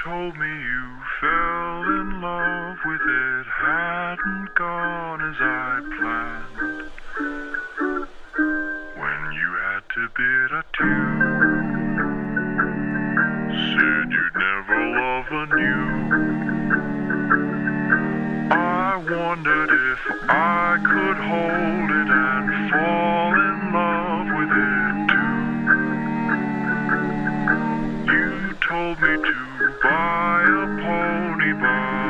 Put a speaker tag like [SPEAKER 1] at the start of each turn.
[SPEAKER 1] told me you fell in love with it, hadn't gone as I planned. When you had to bid adieu, said you'd never love anew. I wondered if I could hold it and fall in love with it too. You told me to buy a pony, but